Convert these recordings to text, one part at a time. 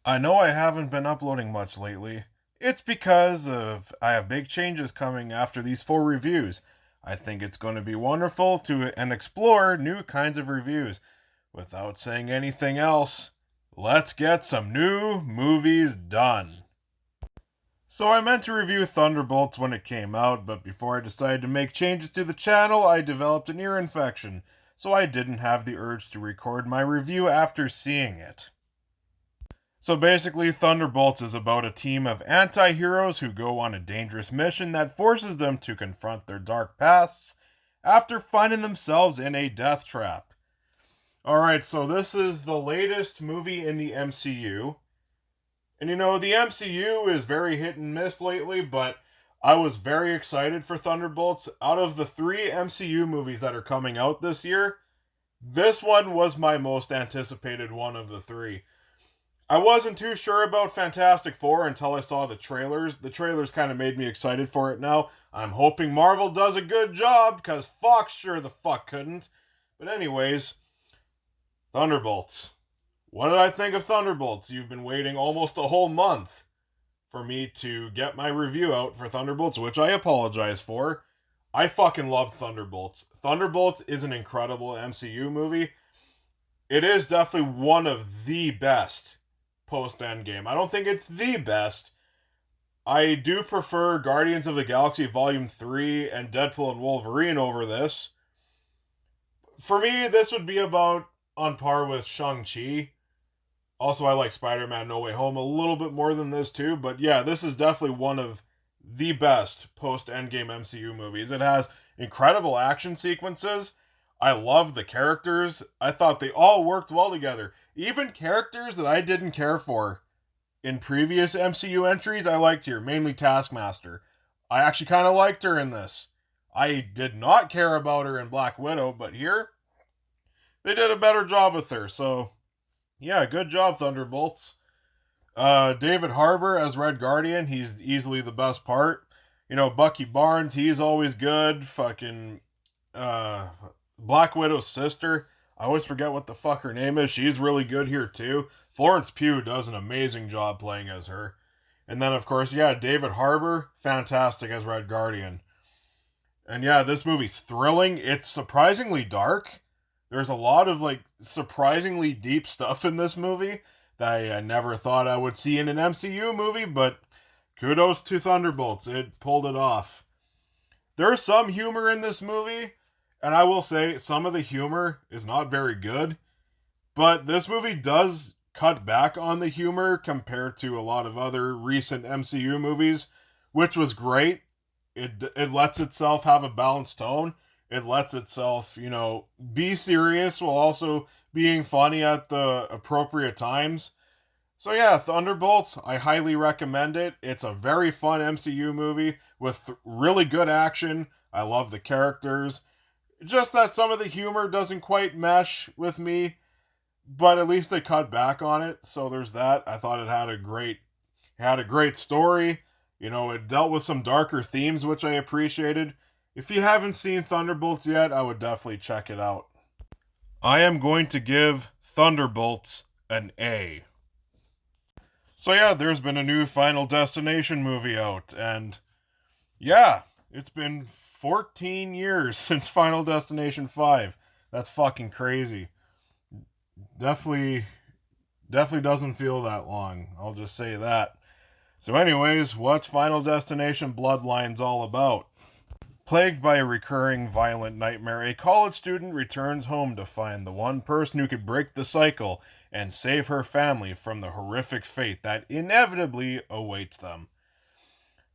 I know I haven't been uploading much lately. It's because I have big changes coming after these 4 reviews. I think it's going to be wonderful to and explore new kinds of reviews. Without saying anything else, let's get some new movies done. So I meant to review Thunderbolts when it came out, but before I decided to make changes to the channel, I developed an ear infection, so I didn't have the urge to record my review after seeing it. So basically, Thunderbolts is about a team of anti heroes who go on a dangerous mission that forces them to confront their dark pasts after finding themselves in a death trap. Alright, so this is the latest movie in the MCU. And the MCU is very hit and miss lately, but I was very excited for Thunderbolts. Out of the 3 MCU movies that are coming out this year, this one was my most anticipated one of the 3. I wasn't too sure about Fantastic Four until I saw the trailers. The trailers kind of made me excited for it now. I'm hoping Marvel does a good job, because Fox sure the fuck couldn't. But anyways, Thunderbolts. What did I think of Thunderbolts? You've been waiting almost a whole month for me to get my review out for Thunderbolts, which I apologize for. I fucking love Thunderbolts. Thunderbolts is an incredible MCU movie. It is definitely one of the best post-Endgame. I don't think it's the best. I do prefer Guardians of the Galaxy Volume 3 and Deadpool and Wolverine over this. For me, this would be about on par with Shang-Chi. Also, I like Spider-Man No Way Home a little bit more than this too, but yeah, this is definitely one of the best post-Endgame MCU movies. It has incredible action sequences. I love the characters. I thought they all worked well together. Even characters that I didn't care for in previous MCU entries, I liked here. Mainly Taskmaster. I actually kind of liked her in this. I did not care about her in Black Widow, but here, they did a better job with her. So, yeah, good job, Thunderbolts. David Harbour as Red Guardian, he's easily the best part. Bucky Barnes, he's always good. Fucking, Black Widow's sister, I always forget what the fuck her name is. She's really good here too. Florence Pugh does an amazing job playing as her. And then, of course, yeah, David Harbour, fantastic as Red Guardian. And yeah, this movie's thrilling. It's surprisingly dark. There's a lot of, surprisingly deep stuff in this movie that I never thought I would see in an MCU movie, but kudos to Thunderbolts. It pulled it off. There's some humor in this movie, and I will say some of the humor is not very good, but this movie does cut back on the humor compared to a lot of other recent MCU movies, which was great. It lets itself have a balanced tone. It lets itself, be serious while also being funny at the appropriate times. So yeah, Thunderbolts, I highly recommend it. It's a very fun MCU movie with really good action. I love the characters. Just that some of the humor doesn't quite mesh with me, but at least they cut back on it. So there's that. I thought it had a great story. It dealt with some darker themes, which I appreciated. If you haven't seen Thunderbolts yet, I would definitely check it out. I am going to give Thunderbolts an A. So yeah, there's been a new Final Destination movie out, and yeah, it's been 14 years since Final Destination 5. That's fucking crazy. Definitely doesn't feel that long. I'll just say that. So anyways, what's Final Destination Bloodlines all about? Plagued by a recurring violent nightmare, a college student returns home to find the one person who could break the cycle and save her family from the horrific fate that inevitably awaits them.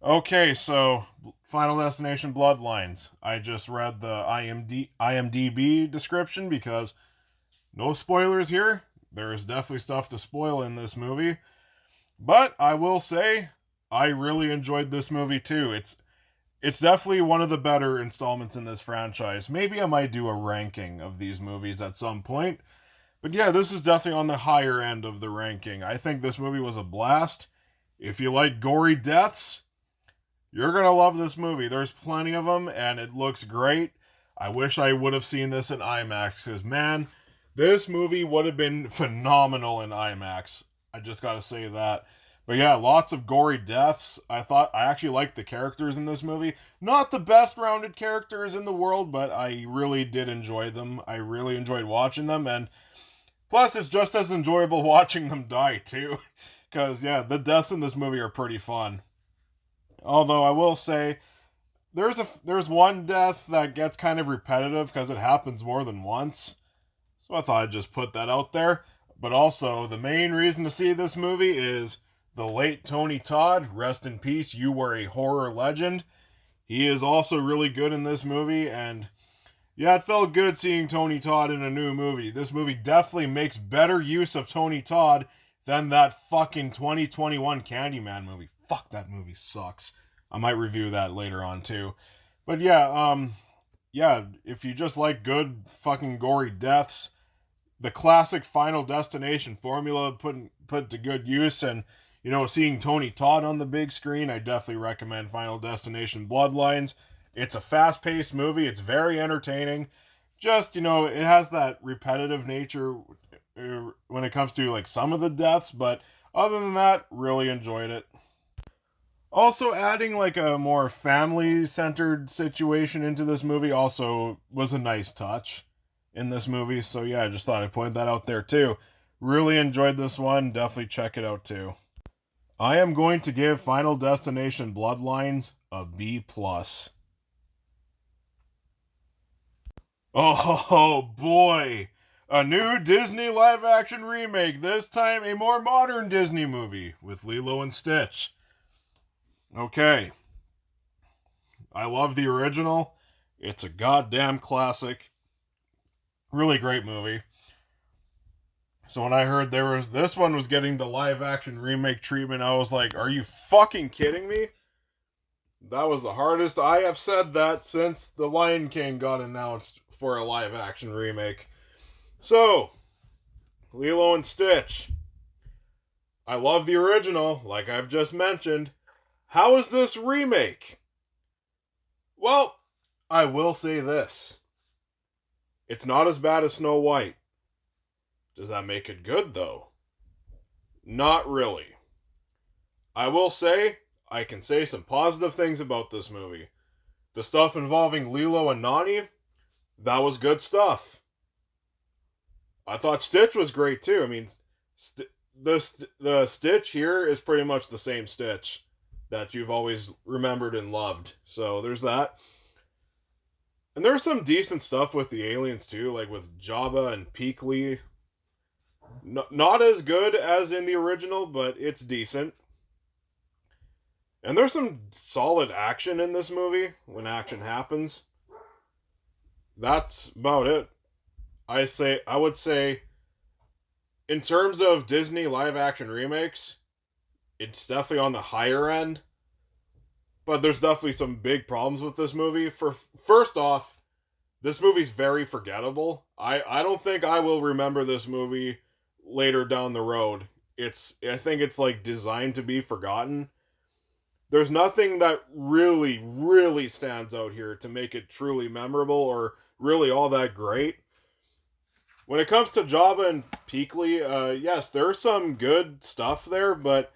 Okay, so Final Destination Bloodlines. I just read the IMDb description because no spoilers here. There is definitely stuff to spoil in this movie. But I will say, I really enjoyed this movie too. It's definitely one of the better installments in this franchise. Maybe I might do a ranking of these movies at some point. But yeah, this is definitely on the higher end of the ranking. I think this movie was a blast. If you like gory deaths, you're going to love this movie. There's plenty of them, and it looks great. I wish I would have seen this in IMAX, because man, this movie would have been phenomenal in IMAX. I just gotta say that. But yeah, lots of gory deaths. I actually liked the characters in this movie. Not the best rounded characters in the world, but I really did enjoy them. I really enjoyed watching them, and plus it's just as enjoyable watching them die too. Because yeah, the deaths in this movie are pretty fun. Although I will say there's one death that gets kind of repetitive because it happens more than once. So I thought I'd just put that out there. But also, the main reason to see this movie is the late Tony Todd. Rest in peace, you were a horror legend. He is also really good in this movie, and yeah, it felt good seeing Tony Todd in a new movie. This movie definitely makes better use of Tony Todd than that fucking 2021 Candyman movie. Fuck, that movie sucks. I might review that later on too. But yeah, if you just like good fucking gory deaths, the classic Final Destination formula put to good use, and seeing Tony Todd on the big screen, I definitely recommend Final Destination Bloodlines. It's a fast-paced movie. It's very entertaining. Just, it has that repetitive nature when it comes to like some of the deaths, but other than that, really enjoyed it. Also, adding like a more family-centered situation into this movie also was a nice touch in this movie. So yeah, I just thought I'd point that out there too. Really enjoyed this one. Definitely check it out too. I am going to give Final Destination Bloodlines a B+. Oh boy! A new Disney live-action remake, this time a more modern Disney movie with Lilo and Stitch. Okay. I love the original. It's a goddamn classic. Really great movie. So when I heard this one was getting the live-action remake treatment, I was like, are you fucking kidding me? That was the hardest I have said that since The Lion King got announced for a live-action remake. So, Lilo and Stitch. I love the original, like I've just mentioned. How is this remake? Well, I will say this. It's not as bad as Snow White. Does that make it good, though? Not really. I will say, I can say some positive things about this movie. The stuff involving Lilo and Nani, that was good stuff. I thought Stitch was great, too. I mean, the Stitch here is pretty much the same Stitch that you've always remembered and loved. So there's that. And there's some decent stuff with the aliens too, like with Jabba and Peakley. Not as good as in the original, but it's decent. And there's some solid action in this movie when action happens. That's about it. I would say in terms of Disney live action remakes, it's definitely on the higher end. But there's definitely some big problems with this movie. First off, this movie's very forgettable. I don't think I will remember this movie later down the road. I think it's like designed to be forgotten. There's nothing that really, really stands out here to make it truly memorable or really all that great. When it comes to Jabba and Peakley, yes, there's some good stuff there, but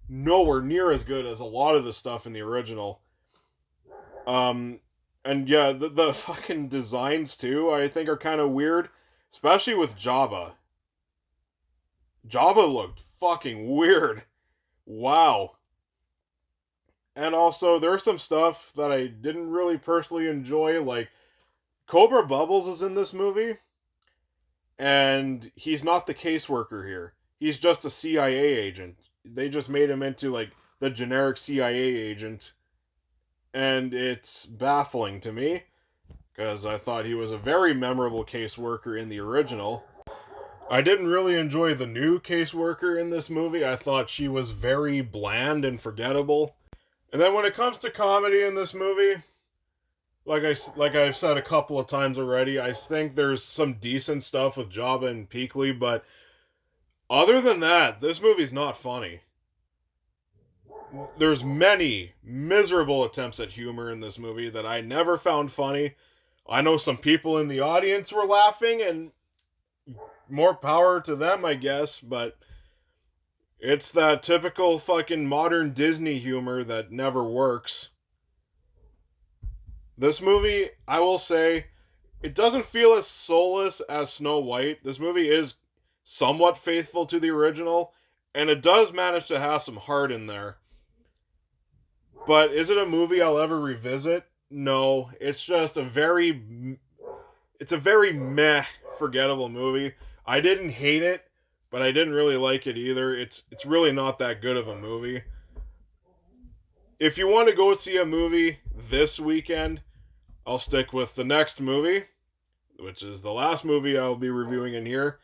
nowhere near as good as a lot of the stuff in the original. And yeah, the fucking designs too, I think are kind of weird, especially with Jabba. Jabba looked fucking weird. Wow. And also, there's some stuff that I didn't really personally enjoy, like Cobra Bubbles is in this movie, and he's not the caseworker here. He's just a CIA agent. They just made him into like the generic CIA agent, and it's baffling to me because I thought he was a very memorable caseworker in the original. I didn't really enjoy the new caseworker in this movie. I thought she was very bland and forgettable. And then when it comes to comedy in this movie, like I've said a couple of times already, I think there's some decent stuff with Jabba and Peakley, but other than that, this movie's not funny. There's many miserable attempts at humor in this movie that I never found funny. I know some people in the audience were laughing, and more power to them, I guess, but It's that typical fucking modern Disney humor that never works. This movie, I will say, it doesn't feel as soulless as Snow White. This movie is somewhat faithful to the original, and it does manage to have some heart in there. But is it a movie I'll ever revisit? No, it's a very meh forgettable movie. I didn't hate it, but I didn't really like it either. It's really not that good of a movie. If you want to go see a movie this weekend, I'll stick with the next movie, which is the last movie I'll be reviewing in here,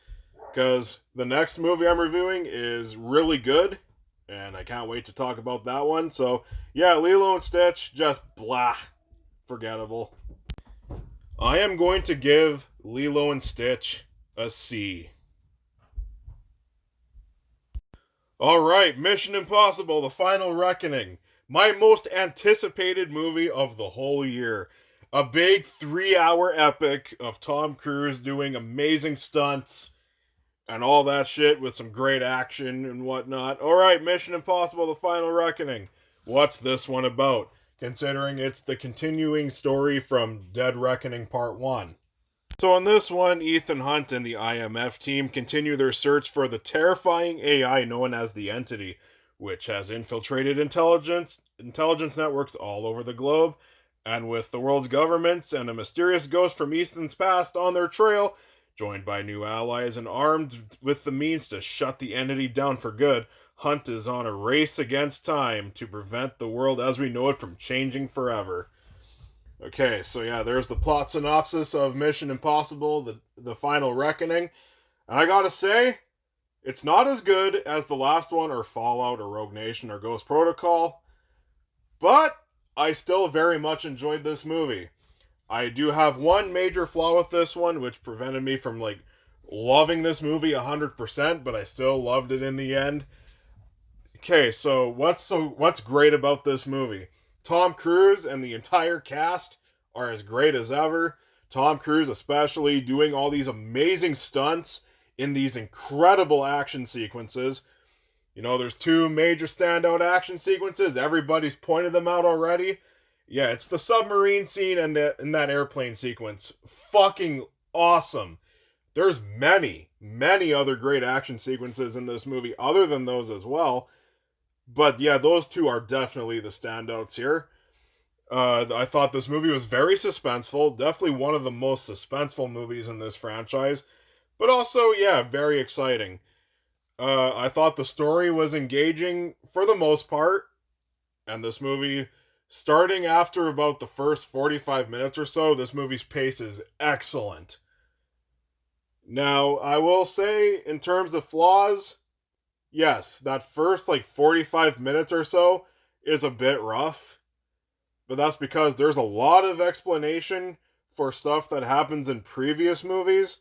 because the next movie I'm reviewing is really good, and I can't wait to talk about that one. So, yeah, Lilo and Stitch, just blah, forgettable. I am going to give Lilo and Stitch a C. Alright, Mission Impossible The Final Reckoning. My most anticipated movie of the whole year. A big 3-hour epic of Tom Cruise doing amazing stunts and all that shit with some great action and whatnot. Alright, Mission Impossible The Final Reckoning. What's this one about? Considering it's the continuing story from Dead Reckoning Part 1. So on this one, Ethan Hunt and the IMF team continue their search for the terrifying AI known as the Entity, which has infiltrated intelligence networks all over the globe, and with the world's governments and a mysterious ghost from Ethan's past on their trail, joined by new allies and armed with the means to shut the entity down for good, Hunt is on a race against time to prevent the world as we know it from changing forever. Okay, so yeah, there's the plot synopsis of Mission Impossible, the Final Reckoning. And I gotta say, it's not as good as the last one, or Fallout, or Rogue Nation, or Ghost Protocol, but I still very much enjoyed this movie. I do have one major flaw with this one, which prevented me from, loving this movie 100%, but I still loved it in the end. Okay, so what's great about this movie? Tom Cruise and the entire cast are as great as ever. Tom Cruise especially doing all these amazing stunts in these incredible action sequences. You know, there's two major standout action sequences. Everybody's pointed them out already. Yeah, it's the submarine scene and that airplane sequence. Fucking awesome. There's many other great action sequences in this movie other than those as well. But yeah, those two are definitely the standouts here. I thought this movie was very suspenseful. Definitely one of the most suspenseful movies in this franchise. But also, yeah, very exciting. I thought the story was engaging for the most part. And this movie, starting after about the first 45 minutes or so, this movie's pace is excellent. Now, I will say, in terms of flaws, yes, that first 45 minutes or so is a bit rough, but that's because there's a lot of explanation for stuff that happens in previous movies,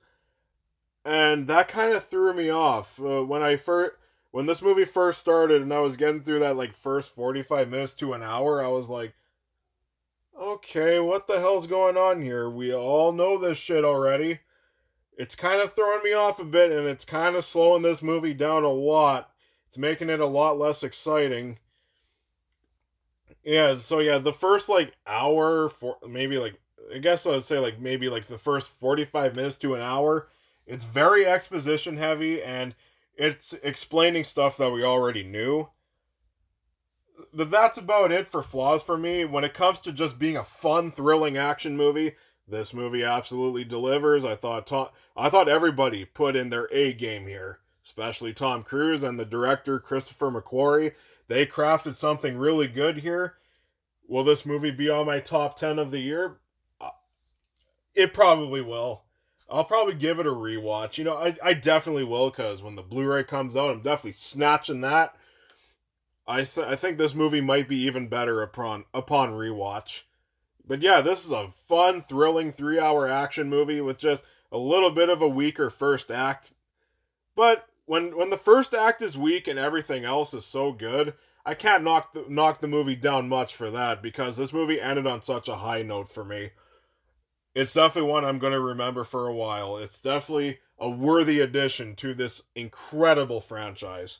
and that kind of threw me off when this movie first started and I was getting through that first 45 minutes to an hour. I was like, okay, what the hell's going on here? We all know this shit already. It's kind of throwing me off a bit, and it's kind of slowing this movie down a lot. It's making it a lot less exciting. Yeah, so yeah, the first hour, for maybe I guess I would say maybe the first 45 minutes to an hour, it's very exposition heavy, and it's explaining stuff that we already knew. But that's about it for flaws for me. When it comes to just being a fun, thrilling action movie, this movie absolutely delivers. I thought everybody put in their A game here, especially Tom Cruise and the director Christopher McQuarrie. They crafted something really good here. Will this movie be on my top 10 of the year? It probably will. I'll probably give it a rewatch. I definitely will, because when the Blu-ray comes out, I'm definitely snatching that. I think this movie might be even better upon rewatch. But yeah, this is a fun, thrilling 3-hour action movie with just a little bit of a weaker first act. But when the first act is weak and everything else is so good, I can't knock the movie down much for that, because this movie ended on such a high note for me. It's definitely one I'm going to remember for a while. It's definitely a worthy addition to this incredible franchise.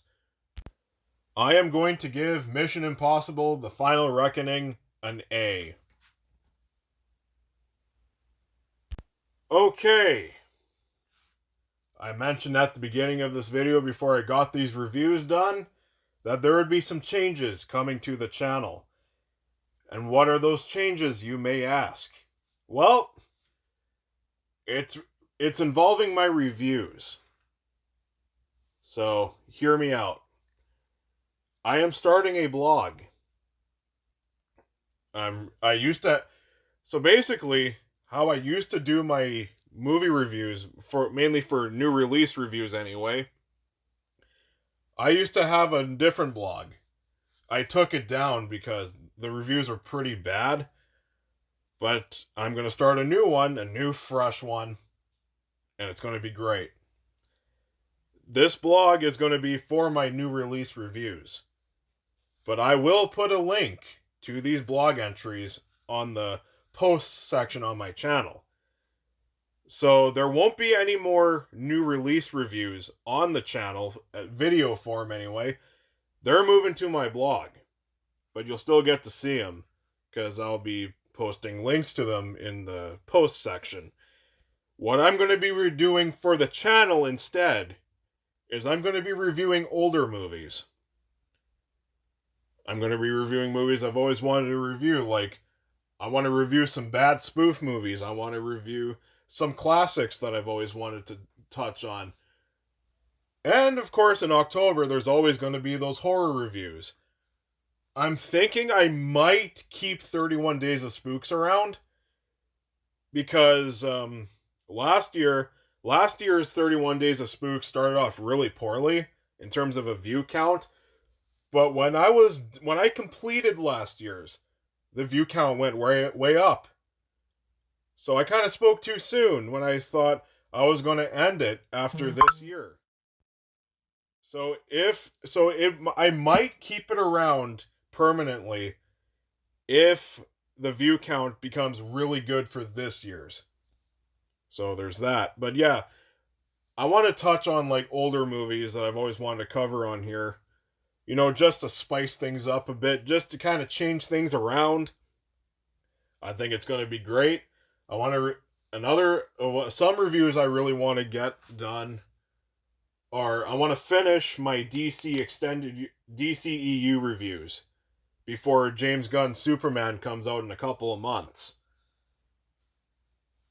I am going to give Mission Impossible: The Final Reckoning an A. Okay. I mentioned at the beginning of this video before I got these reviews done that there would be some changes coming to the channel. And what are those changes, you may ask? Well, it's involving my reviews. So, hear me out. I am starting a blog. So basically, how I used to do my movie reviews, mainly for new release reviews anyway, I used to have a different blog. I took it down because the reviews were pretty bad, but I'm going to start a new one, a new fresh one, and it's going to be great. This blog is going to be for my new release reviews, but I will put a link to these blog entries on the posts section on my channel. So there won't be any more new release reviews on the channel, at video form anyway. They're moving to my blog, but you'll still get to see them because I'll be posting links to them in the post section. What I'm going to be doing for the channel instead is I'm going to be reviewing older movies. I'm going to be reviewing movies I've always wanted to review, like I want to review some bad spoof movies. I want to review some classics that I've always wanted to touch on. And, of course, in October, there's always going to be those horror reviews. I'm thinking I might keep 31 Days of Spooks around, because last year's 31 Days of Spooks started off really poorly in terms of a view count. But when I completed last year's, the view count went way up. So I kind of spoke too soon when I thought I was going to end it after this year. I might keep it around permanently if the view count becomes really good for this year's. So there's that. But yeah, I want to touch on like older movies that I've always wanted to cover on here. You know, just to spice things up a bit, just to kind of change things around. I think it's going to be great. I want to some reviews I really want to get done are I want to finish my DCEU reviews before James Gunn's Superman comes out in a couple of months.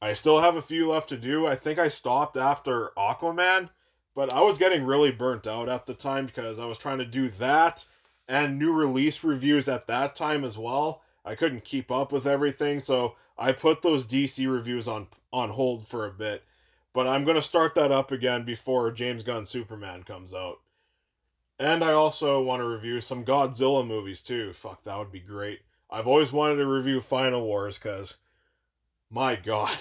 I still have a few left to do. I think I stopped after Aquaman, but I was getting really burnt out at the time because I was trying to do that and new release reviews at that time as well. I couldn't keep up with everything, so I put those DC reviews on hold for a bit. But I'm going to start that up again before James Gunn's Superman comes out. And I also want to review some Godzilla movies too. Fuck, that would be great. I've always wanted to review Final Wars because, my god,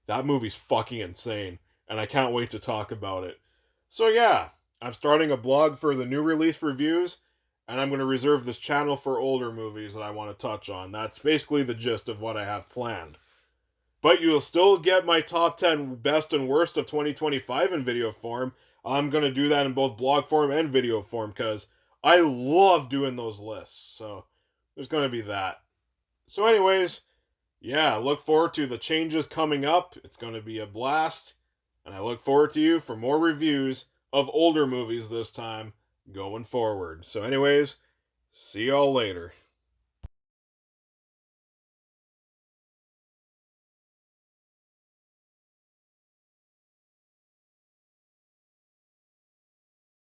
that movie's fucking insane. And I can't wait to talk about it. So yeah, I'm starting a blog for the new release reviews. And I'm going to reserve this channel for older movies that I want to touch on. That's basically the gist of what I have planned. But you'll still get my top 10 best and worst of 2025 in video form. I'm going to do that in both blog form and video form because I love doing those lists. So there's going to be that. So anyways, yeah, look forward to the changes coming up. It's going to be a blast. And I look forward to you for more reviews of older movies this time going forward. So anyways, see y'all later.